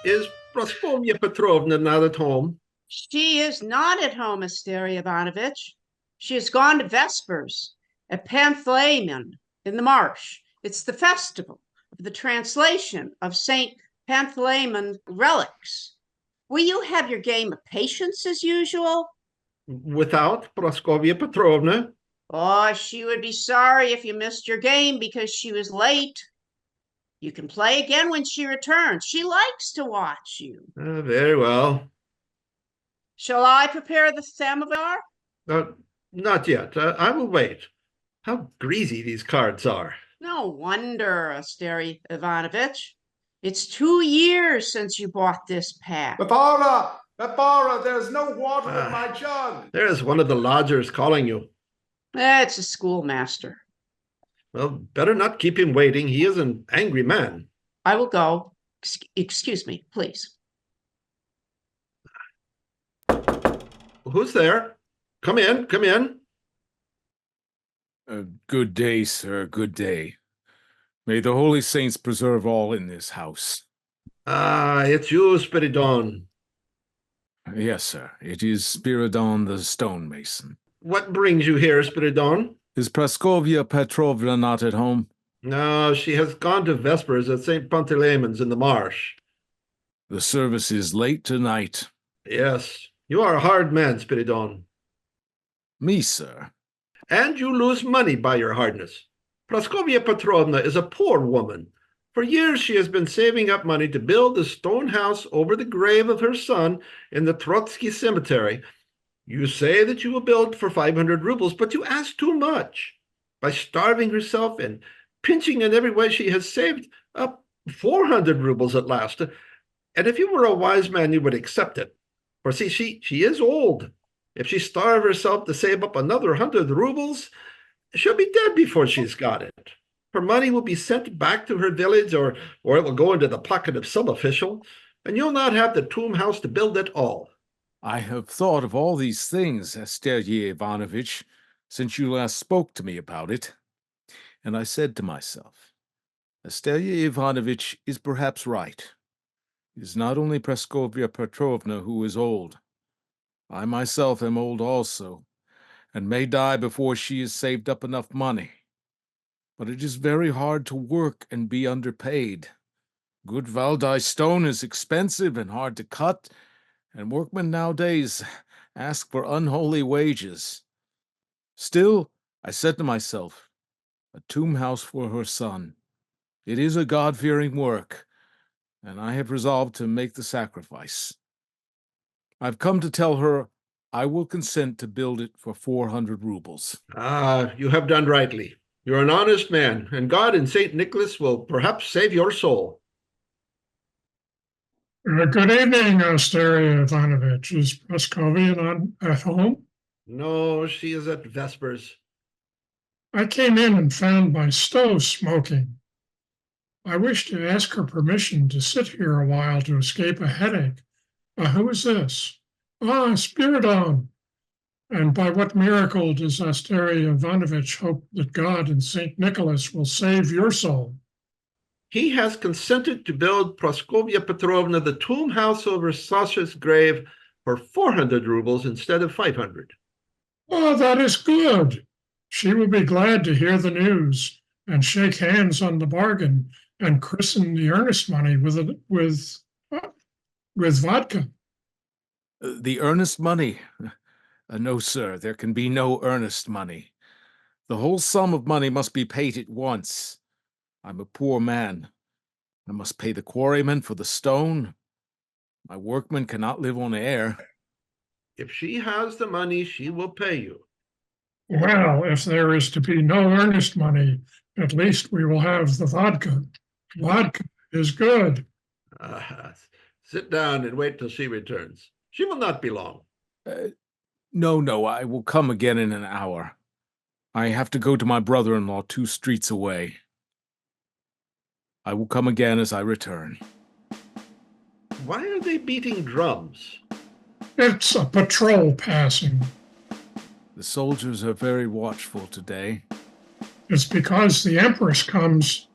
Is Praskovya Petrovna not at home? She is not at home, Astery Ivanovich. She has gone to Vespers at Pantaleimon in the marsh. It's the festival of the translation of Saint Pantaleimon relics. Will you have your game of patience as usual? Without Praskovya Petrovna? Oh, she would be sorry if you missed your game because she was late. You can play again when she returns. She likes to watch you. Very well. Shall I prepare the samovar? Not yet. I will wait. How greasy these cards are. No wonder, Astery Ivanovich. It's 2 years since you bought this pack. Varvara, there's no water in my jug. There is one of the lodgers calling you. It's a schoolmaster. Well, better not keep him waiting. He is an angry man. I will go. Excuse me, please. Who's there? Come in, come in. Good day, sir, good day. May the holy saints preserve all in this house. Ah, it's you, Spiridon. Yes, sir, it is Spiridon the stonemason. What brings you here, Spiridon? Is Praskovya Petrovna not at home? No, she has gone to Vespers at St. Panteleimon's in the marsh. The service is late tonight. Yes, you are a hard man, Spiridon. Me, sir. And you lose money by your hardness. Praskovya Petrovna is a poor woman. For years she has been saving up money to build a stone house over the grave of her son in the Trotsky cemetery. You say that you will build for 500 rubles, but you ask too much. By starving herself and pinching in every way, she has saved up 400 rubles at last. And if you were a wise man, you would accept it. For see, she is old. If she starve herself to save up another 100 rubles, she'll be dead before she's got it. Her money will be sent back to her village, or it will go into the pocket of some official, and you'll not have the tomb house to build at all. I have thought of all these things, Asteryyi Ivanovich, since you last spoke to me about it. And I said to myself, Asteryyi Ivanovich is perhaps right. It is not only Praskovya Petrovna who is old. I myself am old also, and may die before she has saved up enough money. But it is very hard to work and be underpaid. Good Valdai stone is expensive and hard to cut, and workmen nowadays ask for unholy wages. Still, I said to myself, a tomb house for her son. It is a God-fearing work, and I have resolved to make the sacrifice. I've come to tell her I will consent to build it for 400 rubles. Ah, you have done rightly. You're an honest man, and God and St. Nicholas will perhaps save your soul. Good evening, Astery Ivanovich. Is Praskovya not at home? No, she is at Vespers. I came in and found my stove smoking. I wish to ask her permission to sit here a while to escape a headache. Who is this? Ah, Spiridon. And by what miracle does Astery Ivanovich hope that God and St. Nicholas will save your soul? He has consented to build Praskovya Petrovna the tomb house over Sasha's grave for 400 rubles instead of 500. Oh, that is good. She will be glad to hear the news and shake hands on the bargain and christen the earnest money with vodka. The earnest money? No, sir, there can be no earnest money. The whole sum of money must be paid at once. I'm a poor man. I must pay the quarryman for the stone. My workmen cannot live on air. If she has the money, she will pay you. Well, if there is to be no earnest money, at least we will have the vodka. Vodka is good. Sit down and wait till she returns. She will not be long. No, I will come again in an hour. I have to go to my brother-in-law 2 streets away. I will come again as I return. Why are they beating drums? It's a patrol passing. The soldiers are very watchful today. It's because the Empress comes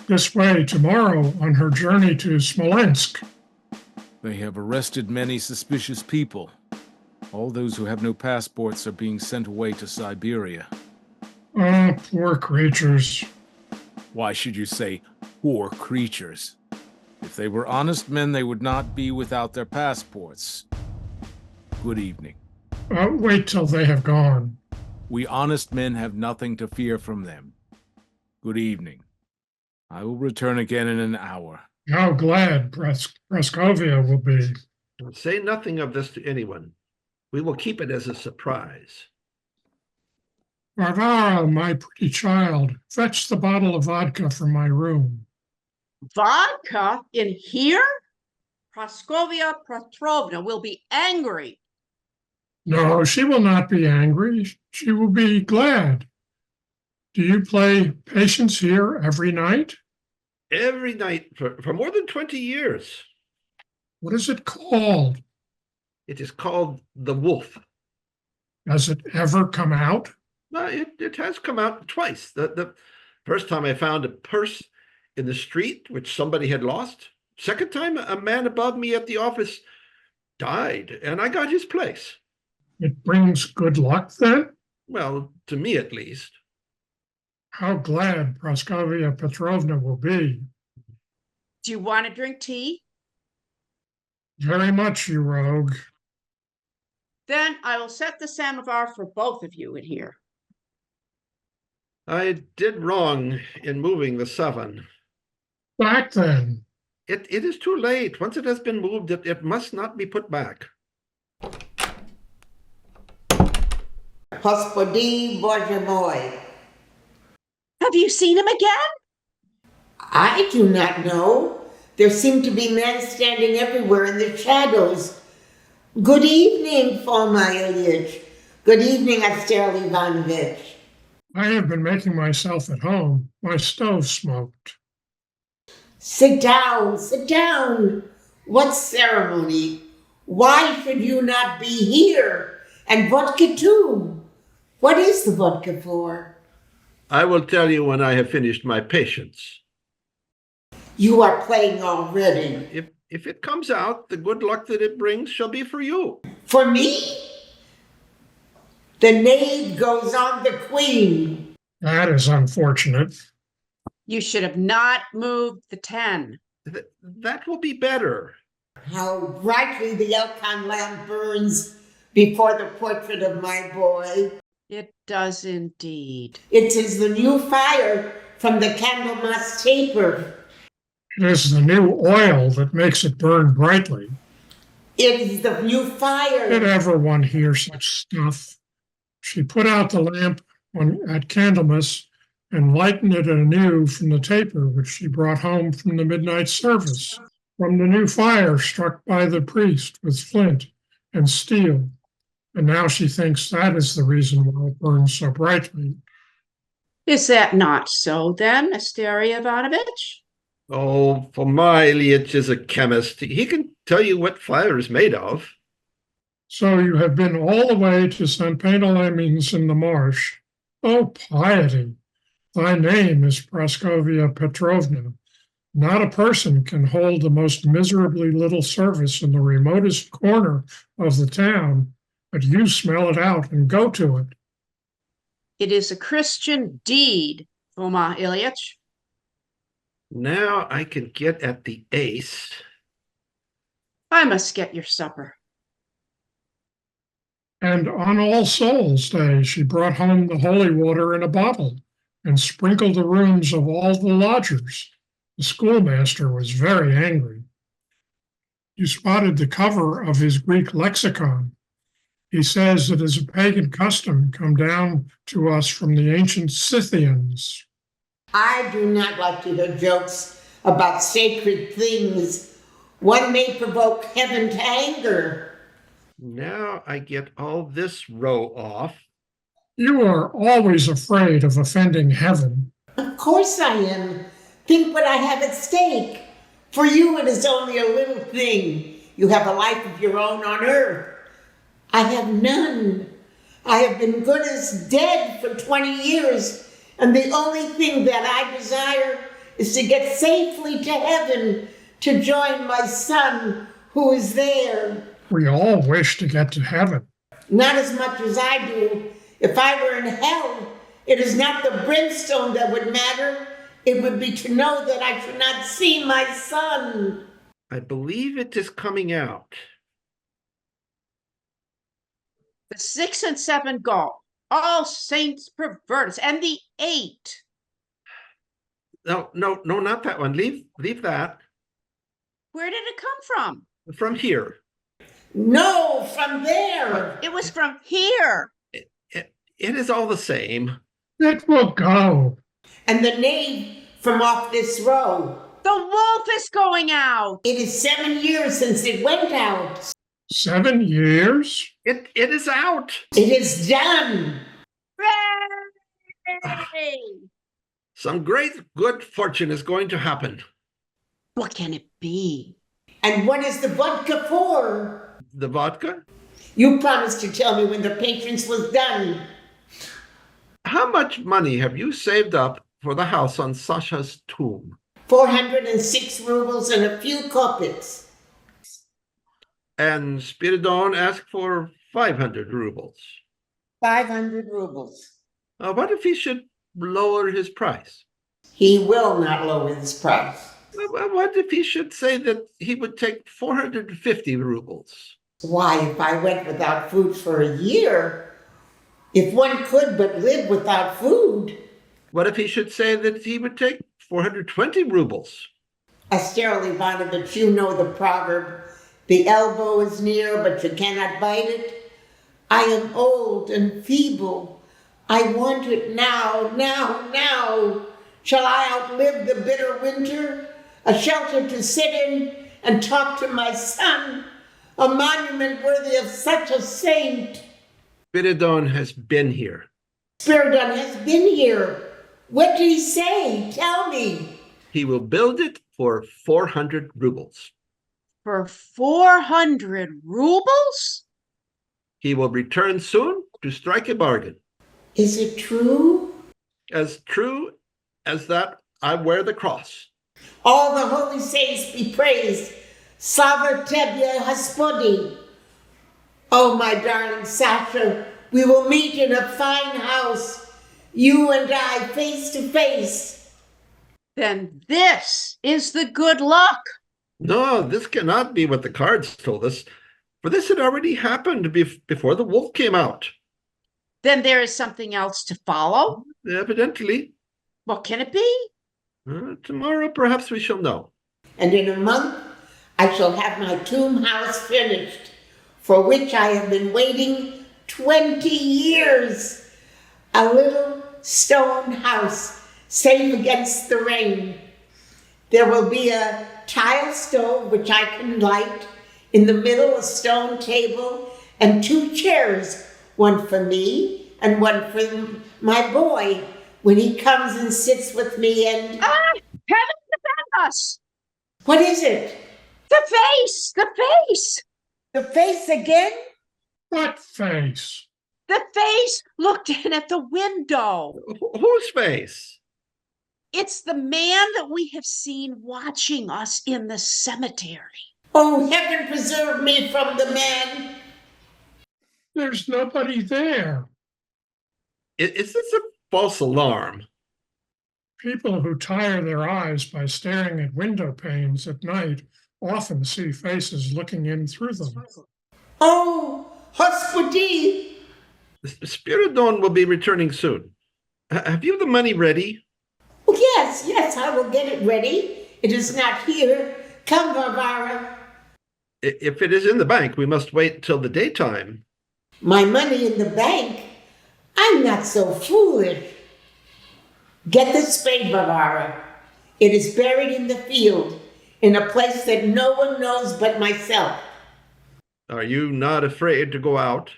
this way tomorrow on her journey to Smolensk. They have arrested many suspicious people. All those who have no passports are being sent away to Siberia. Oh, poor creatures. Why should you say poor creatures? If they were honest men, they would not be without their passports. Good evening. Wait till they have gone. We honest men have nothing to fear from them. Good evening. I will return again in an hour. How glad Praskovia will be. Say nothing of this to anyone. We will keep it as a surprise. Varvara, my pretty child, fetch the bottle of vodka from my room. Vodka in here? Praskovia Petrovna will be angry. No, she will not be angry. She will be glad. Do you play patience here every night? Every night for more than 20 years. What is it called? It is called The Wolf. Does it ever come out? It has come out twice. The first time I found a purse in the street, which somebody had lost. Second time, a man above me at the office died, and I got his place. It brings good luck, then? Well, to me at least. How glad Praskovia Petrovna will be. Do you want to drink tea? Very much, you rogue. Then I will set the samovar for both of you in here. I did wrong in moving the savan. Back then. It is too late. Once it has been moved, it must not be put back. Hospodí, Bože môj. Have you seen him again? I do not know. There seem to be men standing everywhere in the shadows. Good evening, Foma Ilyich. Good evening, Asteryi Ivanovich. I have been making myself at home. My stove smoked. Sit down, sit down. What ceremony? Why should you not be here? And vodka too. What is the vodka for? I will tell you when I have finished my patience. You are playing already. If it comes out, the good luck that it brings shall be for you. For me? The knave goes on the queen. That is unfortunate. You should have not moved the 10. That will be better. How brightly the Elkan lamp burns before the portrait of my boy. It does indeed. It is the new fire from the Candlemas taper. It is the new oil that makes it burn brightly. It is the new fire. Did ever one hear such stuff? She put out the lamp at Candlemas and lightened it anew from the taper which she brought home from the midnight service, from the new fire struck by the priest with flint and steel. And now she thinks that is the reason why it burns so brightly. Is that not so then, Asteria Ivanovich? Oh, FOMÁ Ilyich is a chemist. He can tell you what fire is made of. So you have been all the way to St. Pantaleimons in the marsh. Oh, piety! Thy name is Praskovia Petrovna. Not a person can hold the most miserably little service in the remotest corner of the town, but you smell it out and go to it. It is a Christian deed, FOMÁ Ilyich. Now I can get at the ace. I must get your supper. And on All Souls' Day, she brought home the holy water in a bottle and sprinkled the rooms of all the lodgers. The schoolmaster was very angry. You spotted the cover of his Greek lexicon. He says it is a pagan custom come down to us from the ancient Scythians. I do not like to hear jokes about sacred things. One may provoke heaven to anger. Now I get all this row off. You are always afraid of offending heaven. Of course I am. Think what I have at stake. For you it is only a little thing. You have a life of your own on earth. I have none. I have been good as dead for 20 years, and the only thing that I desire is to get safely to heaven to join my son who is there. We all wish to get to heaven. Not as much as I do. If I were in hell, it is not the brimstone that would matter. It would be to know that I should not see my son. I believe it is coming out. The 6 and 7 go. All saints pervert us. And the 8. No, not that one. Leave that. Where did it come From here. No, from there. from? It was from here. It is all the same. It will go. And the knave from off this row. The wolf is going out. It is 7 years since it went out. 7 years? It is out. It is done. Hooray! Some great good fortune is going to happen. What can it be? And what is the vodka for? The vodka? You promised to tell me when the patience was done. How much money have you saved up for the house on Sasha's tomb? 406 rubles and a few kopecks. And Spiridon asked for 500 rubles. 500 rubles. What if he should lower his price? He will not lower his price. What if he should say that he would take 450 rubles? Why, if I went without food for a year, if one could but live without food. What if he should say that he would take 420 rubles? Astériyi Ivanovich, you know the proverb, the elbow is near, but you cannot bite it. I am old and feeble. I want it now, now, now. Shall I outlive the bitter winter? A shelter to sit in and talk to my son? A monument worthy of such a saint? Spiridon has been here. Spiridon has been here. What did he say? Tell me. He will build it for 400 rubles. For 400 rubles? He will return soon to strike a bargain. Is it true? As true as that I wear the cross. All the holy saints be praised. Slava Tebye Gospodi. Oh, my darling Sasha, we will meet in a fine house, you and I face to face. Then this is the good luck. No, this cannot be what the cards told us, for this had already happened before the wolf came out. Then there is something else to follow. Evidently. What can it be? Tomorrow perhaps we shall know. And in a month, I shall have my tomb house finished, for which I have been waiting 20 years. A little stone house, safe against the rain. There will be a tile stove which I can light, in the middle a stone table, and 2 chairs, one for me and one for my boy, when he comes and sits with me and... Ah! Heaven defend us! What is it? The face! The face! The face again? What face? The face looked in at the window. Whose face? It's the man that we have seen watching us in the cemetery. Oh, heaven preserve me from the man. There's nobody there. Is this a false alarm? People who tire their eyes by staring at window panes at night often see faces looking in through them. Oh, Hospody. Spiridon will be returning soon. Have you the money ready? Oh, yes, I will get it ready. It is not here. Come, Varvara. If it is in the bank, we must wait till the daytime. My money in the bank? I'm not so foolish. Get the spade, Varvara. It is buried in the field, in a place that no one knows but myself. Are you not afraid to go out?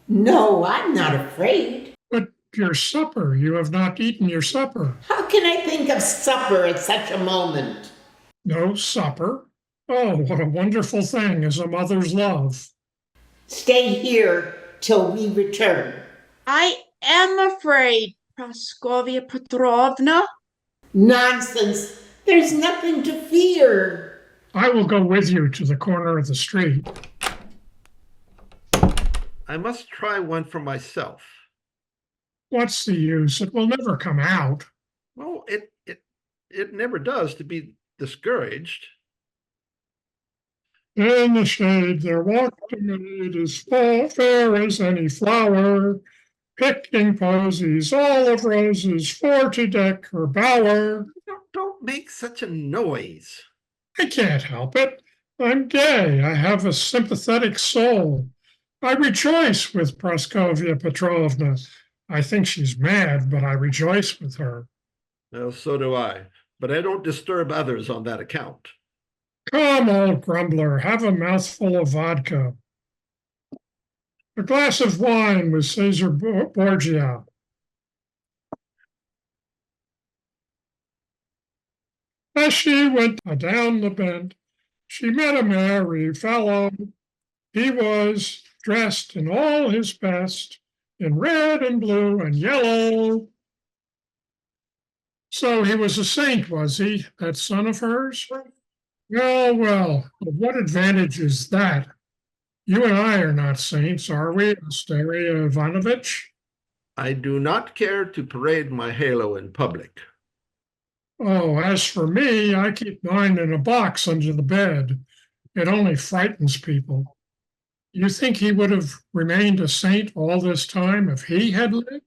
No, I'm not afraid. But your supper, you have not eaten your supper. How can I think of supper at such a moment? No supper? Oh, what a wonderful thing is a mother's love. Stay here till we return. I am afraid, Praskovya Petrovna. Nonsense. There's nothing to fear. I will go with you to the corner of the street. I must try one for myself. What's the use? It will never come out. Well, it never does to be discouraged. In the shade there walked a maid as fair as any flower, picking posies, all of roses, for to deck her bower. Don't make such a noise. I can't help it. I'm gay. I have a sympathetic soul. I rejoice with Praskovya Petrovna. I think she's mad, but I rejoice with her. Well, so do I, but I don't disturb others on that account. Come, old grumbler, have a mouthful of vodka. A glass of wine with Caesar Borgia. As she went down the bent, she met a merry fellow. He was dressed in all his best, in red and blue and yellow. So he was a saint, was he, that son of hers? Well, what advantage is that? You and I are not saints, are we, Asteria Ivanovich? I do not care to parade my halo in public. Oh, as for me, I keep mine in a box under the bed. It only frightens people. You think he would have remained a saint all this time if he had lived?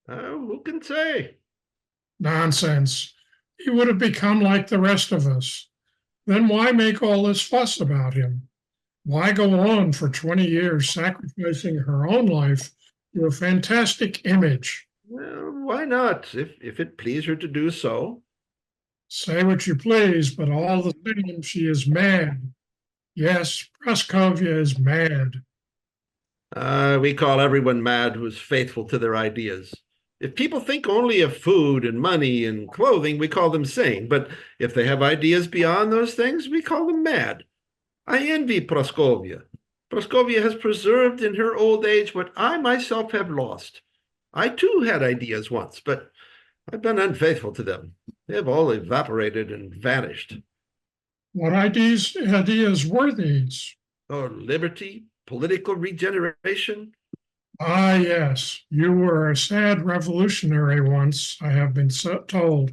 Who can say? Nonsense. He would have become like the rest of us. Then why make all this fuss about him? Why go on for 20 years sacrificing her own life to a fantastic image? Well, why not, if it please her to do so? Say what you please, but all the same, she is mad. Yes, Praskovya is mad. We call everyone mad who's faithful to their ideas. If people think only of food and money and clothing, we call them sane. But if they have ideas beyond those things, we call them mad. I envy Praskovya. Praskovya has preserved in her old age what I myself have lost. I too had ideas once, but I've been unfaithful to them. They have all evaporated and vanished. What ideas were these? Oh, liberty, political regeneration. Ah, yes, you were a sad revolutionary once, I have been told.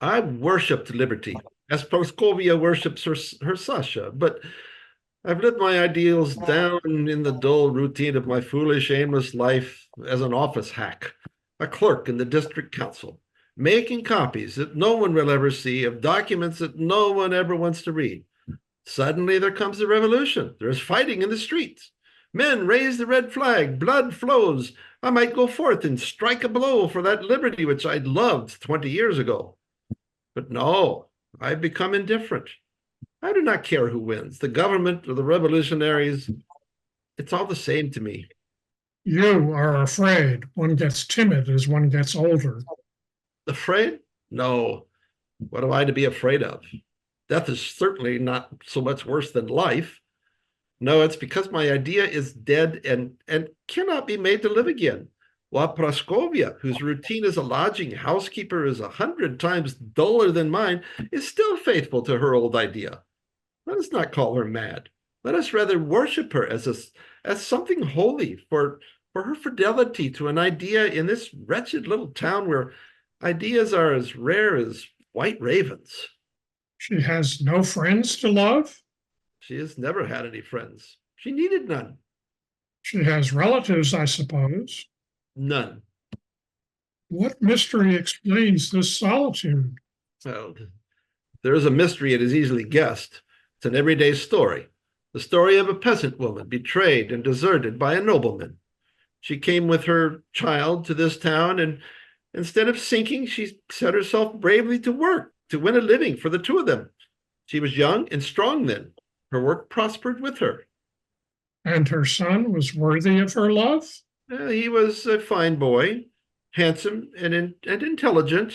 I worshipped liberty, as Praskovya worships her Sasha, but I've let my ideals down in the dull routine of my foolish, aimless life as an office hack, a clerk in the district council, making copies that no one will ever see of documents that no one ever wants to read. Suddenly there comes a revolution. There's fighting in the streets. Men raise the red flag, blood flows. I might go forth and strike a blow for that liberty which I'd loved 20 years ago. But no, I've become indifferent. I do not care who wins, the government or the revolutionaries. It's all the same to me. You are afraid. One gets timid as one gets older. Afraid? No. What am I to be afraid of? Death is certainly not so much worse than life. No, it's because my idea is dead and cannot be made to live again. While Praskovya, whose routine as a lodging housekeeper is 100 times duller than mine, is still faithful to her old idea. Let us not call her mad. Let us rather worship her as something holy for her fidelity to an idea in this wretched little town where ideas are as rare as white ravens. She has no friends to love? She has never had any friends. She needed none. She has relatives, I suppose. None. What mystery explains this solitude? Well, there is a mystery, it is easily guessed. It's an everyday story. The story of a peasant woman betrayed and deserted by a nobleman. She came with her child to this town, and instead of sinking, she set herself bravely to work to win a living for the two of them. She was young and strong then. Her work prospered with her. And her son was worthy of her love? He was a fine boy, handsome and intelligent.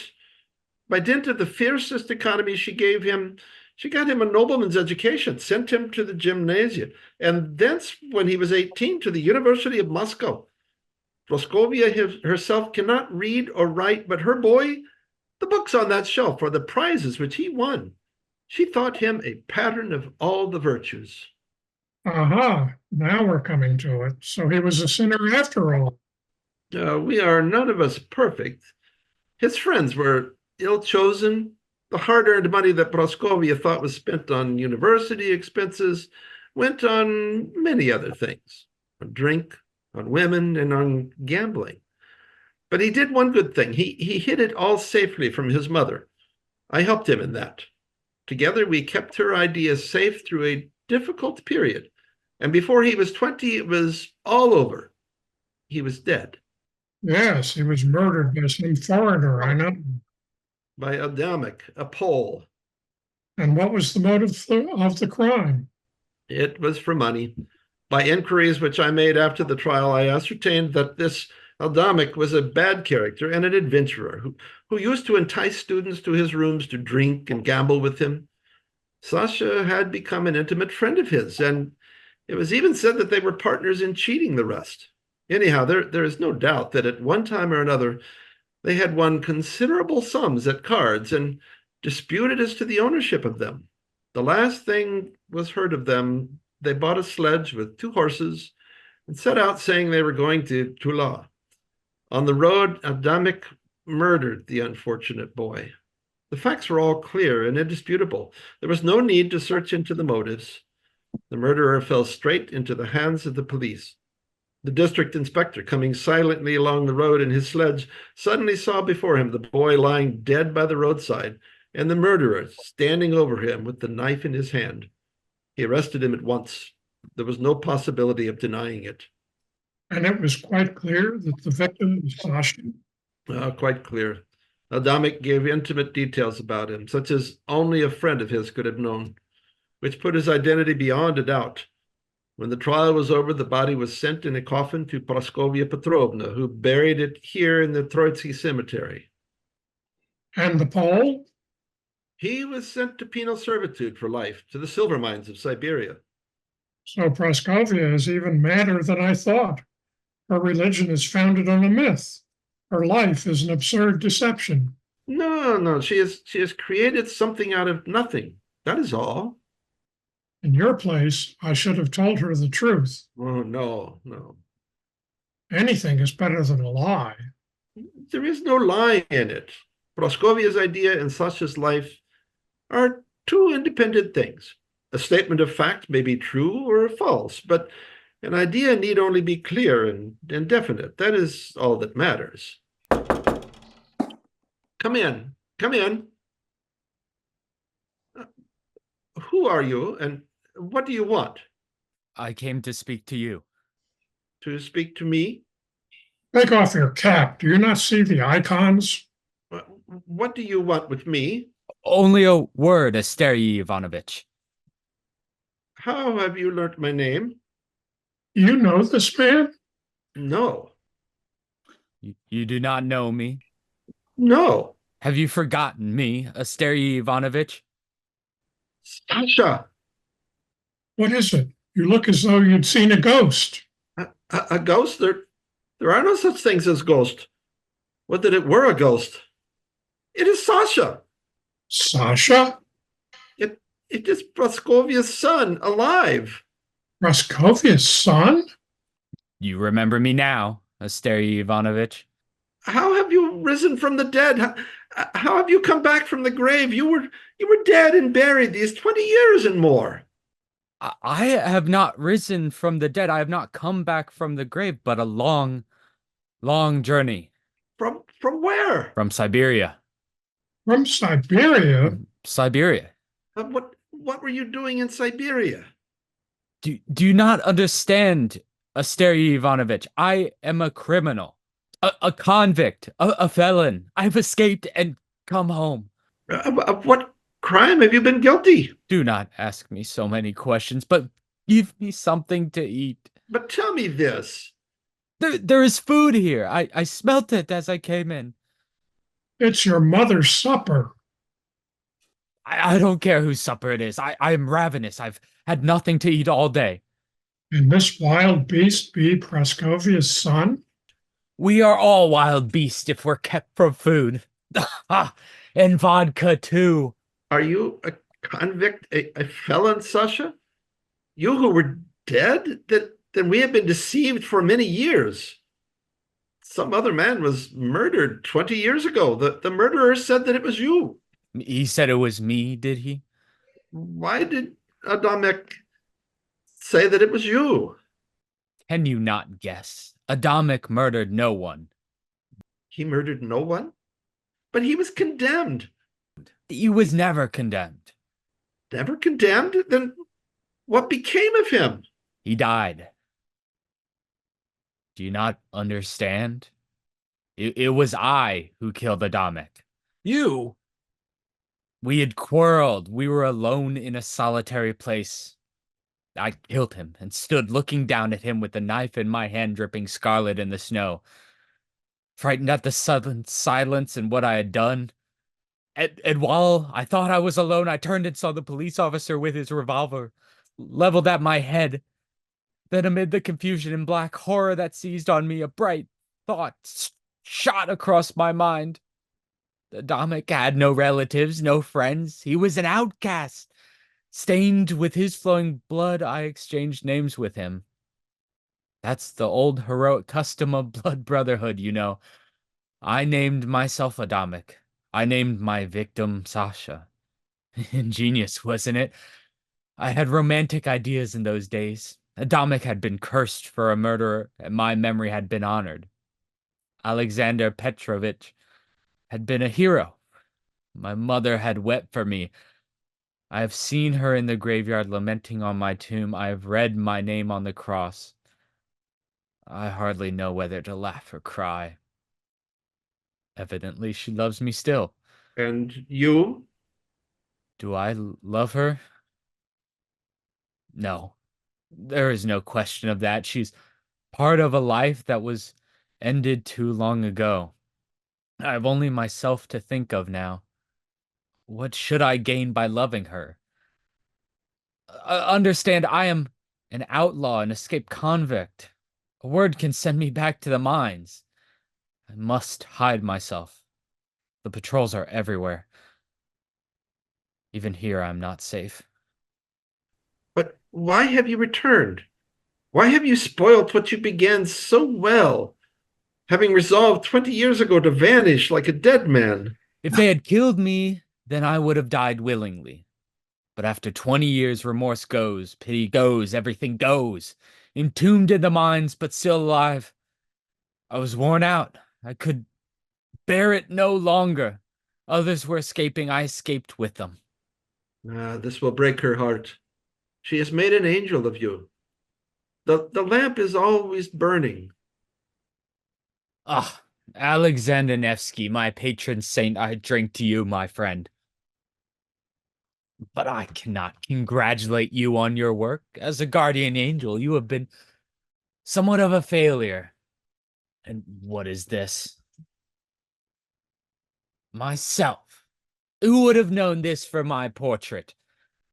By dint of the fiercest economy she got him a nobleman's education, sent him to the gymnasium, and thence, when he was 18, to the University of Moscow. Praskovya herself cannot read or write, but her boy, the books on that shelf are the prizes which he won. She thought him a pattern of all the virtues. Aha, now we're coming to it. So he was a sinner after all. We are none of us perfect. His friends were ill-chosen. The hard-earned money that Praskovia thought was spent on university expenses went on many other things, on drink, on women, and on gambling. But he did one good thing. He hid it all safely from his mother. I helped him in that. Together, we kept her ideas safe through a difficult period. And before he was 20, it was all over. He was dead. Yes, he was murdered by some foreigner, I know. By Aldwych, a Pole. And what was the motive of the crime? It was for money. By inquiries which I made after the trial, I ascertained that this Aldwych was a bad character and an adventurer who used to entice students to his rooms to drink and gamble with him. Sasha had become an intimate friend of his, and it was even said that they were partners in cheating the rest. Anyhow, there is no doubt that at one time or another, they had won considerable sums at cards and disputed as to the ownership of them. The last thing was heard of them, they bought a sledge with 2 horses and set out saying they were going to Tula. On the road, Aldwych murdered the unfortunate boy. The facts were all clear and indisputable. There was no need to search into the motives. The murderer fell straight into the hands of the police. The district inspector, coming silently along the road in his sledge, suddenly saw before him the boy lying dead by the roadside, and the murderer standing over him with the knife in his hand. He arrested him at once. There was no possibility of denying it. And it was quite clear that the victim was Sasha. Quite clear. Aldwych gave intimate details about him, such as only a friend of his could have known, which put his identity beyond a doubt. When the trial was over, the body was sent in a coffin to Praskovia Petrovna, who buried it here in the Troitsky cemetery. And the Pole? He was sent to penal servitude for life to the silver mines of Siberia. So Praskovia is even madder than I thought. Her religion is founded on a myth. Her life is an absurd deception. No, she has created something out of nothing. That is all. In your place, I should have told her the truth. Oh, no. Anything is better than a lie. There is no lie in it. Praskovia's idea and Sasha's life are 2 independent things. A statement of fact may be true or false, but an idea need only be clear and definite. That is all that matters. Come in. Who are you, and what do you want? I came to speak to you. To speak to me? Take off your cap. Do you not see the icons? What do you want with me? Only a word, Astery Ivanovich. How have you learnt my name? You know this man? No. You do not know me? No. Have you forgotten me, Astery Ivanovich? Sasha! What is it? You look as though you'd seen a ghost. A ghost? There are no such things as ghosts. Would that it were a ghost. It is Sasha. Sasha? It is Praskovia's son, alive. Praskovia's son? You remember me now, Astery Ivanovich. How have you risen from the dead? How have you come back from the grave? You were dead and buried these 20 years and more. I have not risen from the dead. I have not come back from the grave, but a long journey. From where? From Siberia. From Siberia? Siberia. What were you doing in Siberia? Do you not understand, Astery Ivanovich? I am a criminal, a convict, a felon. I've escaped and come home. Of what crime have you been guilty? Do not ask me so many questions, but give me something to eat. But tell me this. There is food here. I smelt it as I came in. It's your mother's supper. I don't care whose supper it is. I am ravenous. I've had nothing to eat all day. And this wild beast be Praskovia's son? We are all wild beasts if we're kept from food. And vodka, too. Are you convict, a felon, Sasha? You who were dead? Then we have been deceived for many years. Some other man was murdered 20 years ago. The murderer said that it was you. He said it was me, did he? Why did Adamek say that it was you? Can you not guess? Adamek murdered no one. He murdered no one? But he was condemned. He was never condemned. Never condemned? Then what became of him? He died. Do you not understand? It was I who killed Adamek. You? We had quarreled. We were alone in a solitary place. I killed him and stood looking down at him with the knife in my hand dripping scarlet in the snow. Frightened at the sudden silence and what I had done. And while I thought I was alone, I turned and saw the police officer with his revolver leveled at my head. Then amid the confusion and black horror that seized on me, a bright thought shot across my mind. Adamek had no relatives, no friends. He was an outcast. Stained with his flowing blood, I exchanged names with him. That's the old heroic custom of blood brotherhood, you know. I named myself Adamek. I named my victim Sasha. Ingenious, wasn't it? I had romantic ideas in those days. Adamek had been cursed for a murderer, and my memory had been honored. Alexander Petrovich had been a hero. My mother had wept for me. I have seen her in the graveyard lamenting on my tomb. I have read my name on the cross. I hardly know whether to laugh or cry. Evidently, she loves me still. And you? Do I love her? No. There is no question of that. She's part of a life that was ended too long ago. I have only myself to think of now. What should I gain by loving her? Understand, I am an outlaw, an escaped convict. A word can send me back to the mines. I must hide myself. The patrols are everywhere. Even here, I'm not safe. But why have you returned? Why have you spoilt what you began so well, having resolved 20 years ago to vanish like a dead man? If they had killed me, then I would have died willingly. But after 20 years, remorse goes, pity goes, everything goes. Entombed in the mines, but still alive. I was worn out. I could bear it no longer. Others were escaping. I escaped with them. This will break her heart. She has made an angel of you. The lamp is always burning. Ah, Alexander Nevsky, my patron saint, I drink to you, my friend. But I cannot congratulate you on your work. As a guardian angel, you have been somewhat of a failure. And what is this? Myself. Who would have known this for my portrait?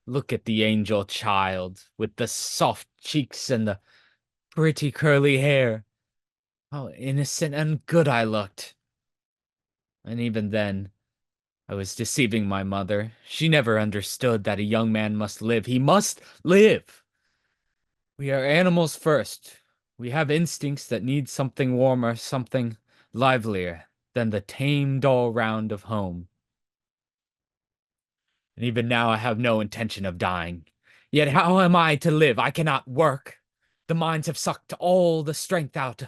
Look at the angel child with the soft cheeks and the pretty curly hair. How innocent and good I looked. And even then, I was deceiving my mother. She never understood that a young man must live. He must live. We are animals first. We have instincts that need something warmer, something livelier than the tame, dull round of home. And even now I have no intention of dying. Yet how am I to live? I cannot work. The mines have sucked all the strength out.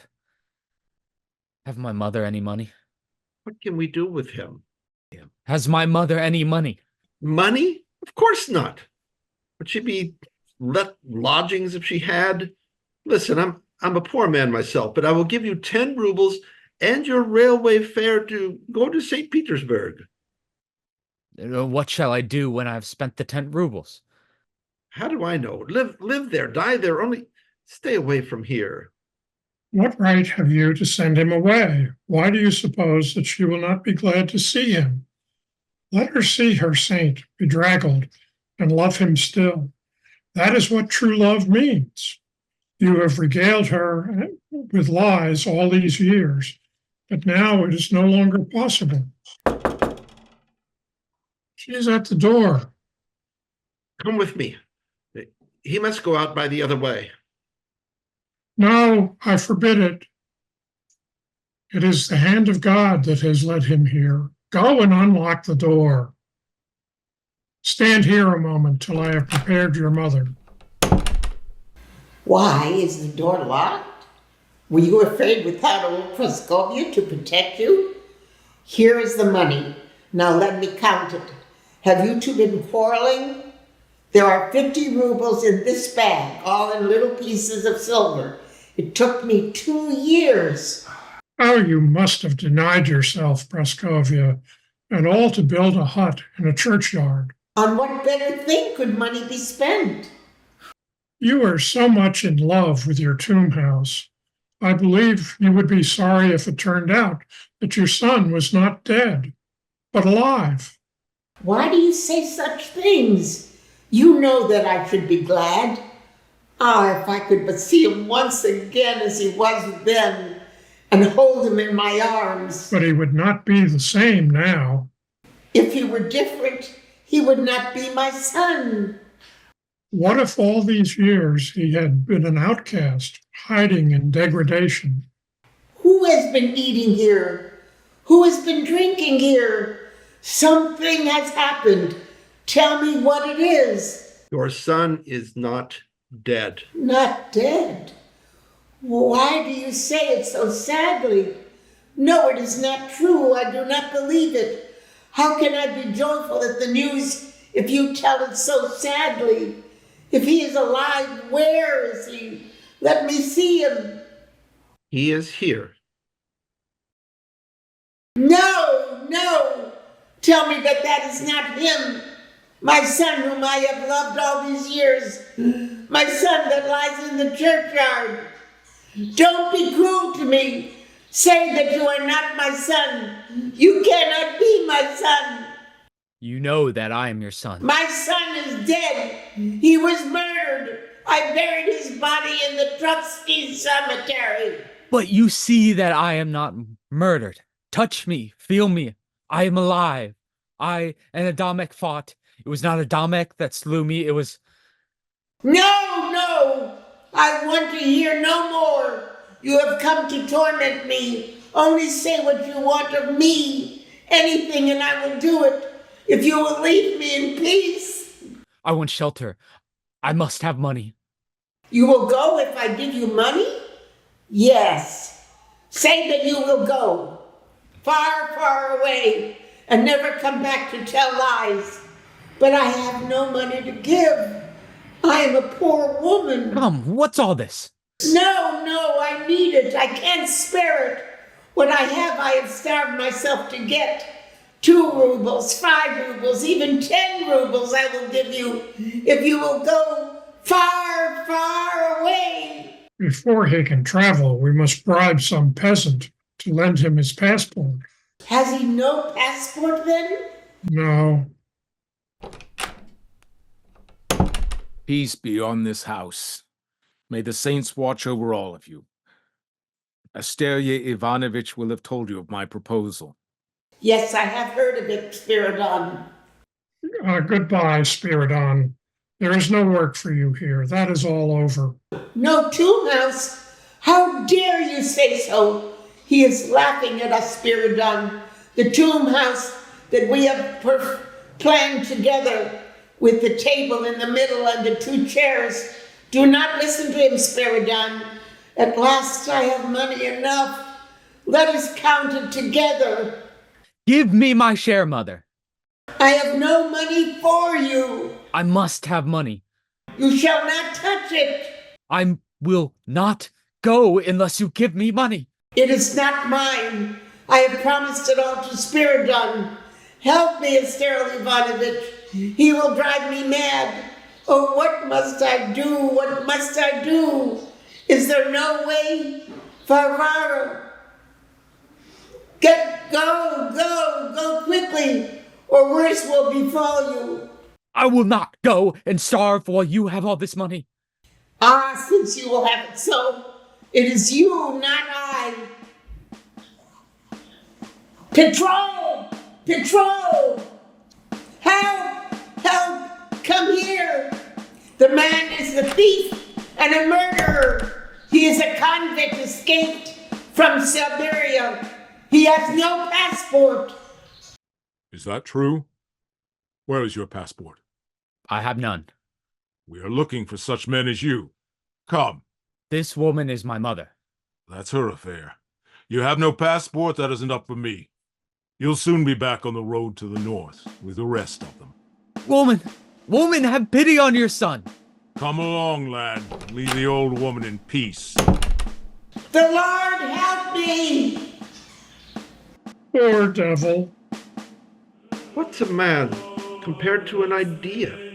Have my mother any money? What can we do with him? Has my mother any money? Money? Of course not. Would she be let lodgings if she had? Listen, I'm a poor man myself, but I will give you 10 rubles and your railway fare to go to St. Petersburg. What shall I do when I've spent the 10 rubles? How do I know? Live there, die there, only stay away from here. What right have you to send him away? Why do you suppose that she will not be glad to see him? Let her see her saint bedraggled and love him still. That is what true love means. You have regaled her with lies all these years, but now it is no longer possible. She is at the door. Come with me. He must go out by the other way. No, I forbid it. It is the hand of God that has led him here. Go and unlock the door. Stand here a moment till I have prepared your mother. Why is the door locked? Were you afraid without old Praskovia to protect you? Here is the money. Now let me count it. Have you two been quarreling? There are 50 rubles in this bag, all in little pieces of silver. It took me 2 years. Oh, you must have denied yourself, Praskovia, and all to build a hut in a churchyard. On what better thing could money be spent? You are so much in love with your tomb house. I believe you would be sorry if it turned out that your son was not dead, but alive. Why do you say such things? You know that I should be glad. Ah, if I could but see him once again as he was then, and hold him in my arms. But he would not be the same now. If he were different, he would not be my son. What if all these years he had been an outcast, hiding in degradation? Who has been eating here? Who has been drinking here? Something has happened. Tell me what it is. Your son is not dead. Not dead? Why do you say it so sadly? No, it is not true. I do not believe it. How can I be joyful at the news if you tell it so sadly? If he is alive, where is he? Let me see him. He is here. No, no. Tell me that that is not him. My son whom I have loved all these years. My son that lies in the churchyard. Don't be cruel to me. Say that you are not my son. You cannot be my son. You know that I am your son. My son is dead. He was murdered. I buried his body in the Trotsky cemetery. But you see that I am not murdered. Touch me, feel me. I am alive. I and Adamek fought. It was not Adamek that slew me. It was... No, no. I want to hear no more. You have come to torment me. Only say what you want of me. Anything and I will do it. If you will leave me in peace. I want shelter. I must have money. You will go if I give you money? Yes. Say that you will go. Far, far away. And never come back to tell lies. But I have no money to give. I am a poor woman. Come, what's all this? No, no, I need it. I can't spare it. What I have starved myself to get. 2 rubles, 5 rubles, even 10 rubles I will give you if you will go far, far away. Before he can travel, we must bribe some peasant to lend him his passport. Has he no passport then? No. Peace be on this house. May the saints watch over all of you. Asteria Ivanovich will have told you of my proposal. Yes, I have heard of it, Spiridon. Goodbye, Spiridon. There is no work for you here. That is all over. No tomb house? How dare you say so? He is laughing at us, Spiridon. The tomb house that we have planned together with the table in the middle and the 2 chairs. Do not listen to him, Spiridon. At last I have money enough. Let us count it together. Give me my share, mother. I have no money for you. I must have money. You shall not touch it. I will not go unless you give me money. It is not mine. I have promised it all to Spiridon. Help me, STÉRYI Ivanovich. He will drive me mad. Oh, what must I do? What must I do? Is there no way? VARVÁRA. Go quickly, or worse will befall you. I will not go and starve while you have all this money. Ah, since you will have it so, it is you, not I. Patrol! Patrol! Help! Help! Come here! The man is a thief and a murderer. He is a convict escaped from Siberia. He has no passport. Is that true? Where is your passport? I have none. We are looking for such men as you. Come. This woman is my mother. That's her affair. You have no passport, that isn't up for me. You'll soon be back on the road to the north with the rest of them. Woman, have pity on your son. Come along, lad. Leave the old woman in peace. The Lord help me! Poor devil. What's a man compared to an idea?